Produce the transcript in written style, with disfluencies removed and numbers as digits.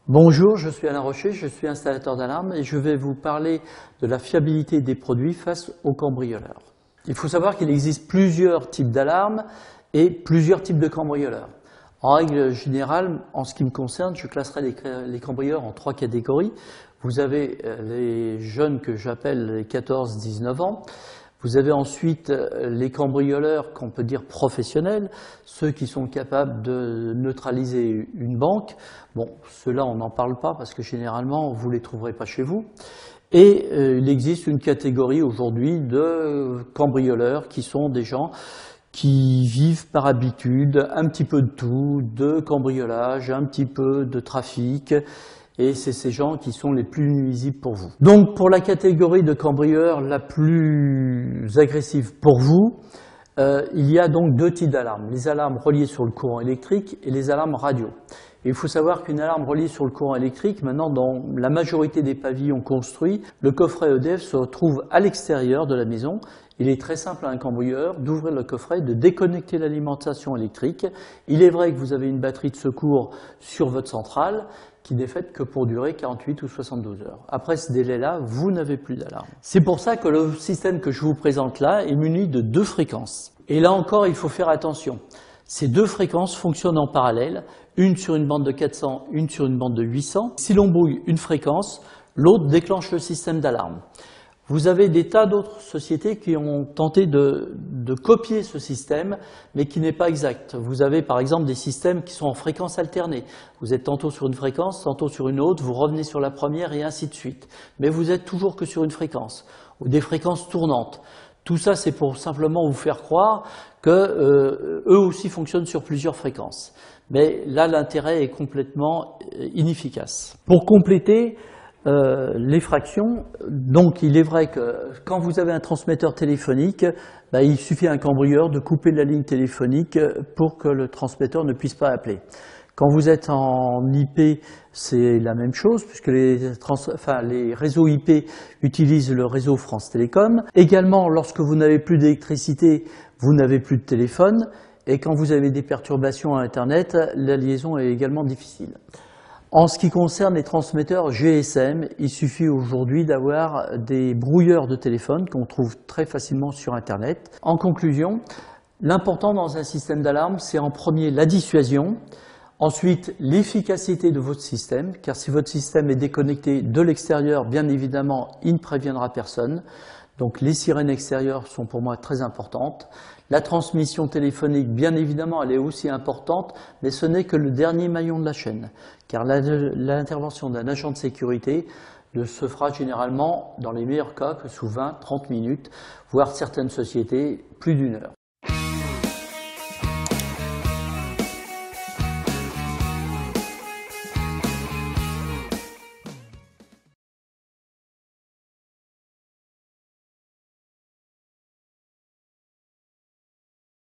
Bonjour, je suis Alain Rocher, je suis installateur d'alarmes et je vais vous parler de la fiabilité des produits face aux cambrioleurs. Il faut savoir qu'il existe plusieurs types d'alarmes et plusieurs types de cambrioleurs. En règle générale, en ce qui me concerne, je classerai les cambrioleurs en trois catégories. Vous avez les jeunes que j'appelle les 14-19 ans. Vous avez ensuite les cambrioleurs qu'on peut dire professionnels, ceux qui sont capables de neutraliser une banque. Bon, ceux-là, on n'en parle pas parce que généralement, vous ne les trouverez pas chez vous. Et il existe une catégorie aujourd'hui de cambrioleurs qui sont des gens qui vivent par habitude un petit peu de tout, de cambriolage, un petit peu de trafic. Et c'est ces gens qui sont les plus nuisibles pour vous. Donc pour la catégorie de cambrioleurs la plus agressive pour vous, il y a donc deux types d'alarmes. Les alarmes reliées sur le courant électrique et les alarmes radio. Et il faut savoir qu'une alarme reliée sur le courant électrique, maintenant dans la majorité des pavillons construits, le coffret EDF se trouve à l'extérieur de la maison. Il est très simple à un cambrioleur d'ouvrir le coffret, de déconnecter l'alimentation électrique. Il est vrai que vous avez une batterie de secours sur votre centrale qui n'est faite que pour durer 48 ou 72 heures. Après ce délai-là, vous n'avez plus d'alarme. C'est pour ça que le système que je vous présente là est muni de deux fréquences. Et là encore, il faut faire attention. Ces deux fréquences fonctionnent en parallèle, une sur une bande de 400, une sur une bande de 800. Si l'on brouille une fréquence, l'autre déclenche le système d'alarme. Vous avez des tas d'autres sociétés qui ont tenté de copier ce système, mais qui n'est pas exact. Vous avez par exemple des systèmes qui sont en fréquence alternée. Vous êtes tantôt sur une fréquence, tantôt sur une autre, vous revenez sur la première et ainsi de suite. Mais vous êtes toujours que sur une fréquence, ou des fréquences tournantes. Tout ça, c'est pour simplement vous faire croire que eux aussi fonctionnent sur plusieurs fréquences. Mais là, l'intérêt est complètement inefficace. Pour compléter les fractions, donc il est vrai que quand vous avez un transmetteur téléphonique, il suffit à un cambrioleur de couper la ligne téléphonique pour que le transmetteur ne puisse pas appeler. Quand vous êtes en IP, c'est la même chose, puisque les réseaux IP utilisent le réseau France Télécom. Également, lorsque vous n'avez plus d'électricité, vous n'avez plus de téléphone. Et quand vous avez des perturbations à Internet, la liaison est également difficile. En ce qui concerne les transmetteurs GSM, il suffit aujourd'hui d'avoir des brouilleurs de téléphone qu'on trouve très facilement sur Internet. En conclusion, l'important dans un système d'alarme, c'est en premier la dissuasion. Ensuite, l'efficacité de votre système, car si votre système est déconnecté de l'extérieur, bien évidemment, il ne préviendra personne. Donc les sirènes extérieures sont pour moi très importantes. La transmission téléphonique, bien évidemment, elle est aussi importante, mais ce n'est que le dernier maillon de la chaîne, car l'intervention d'un agent de sécurité ne se fera généralement, dans les meilleurs cas, que sous 20-30 minutes, voire certaines sociétés, plus d'1 heure.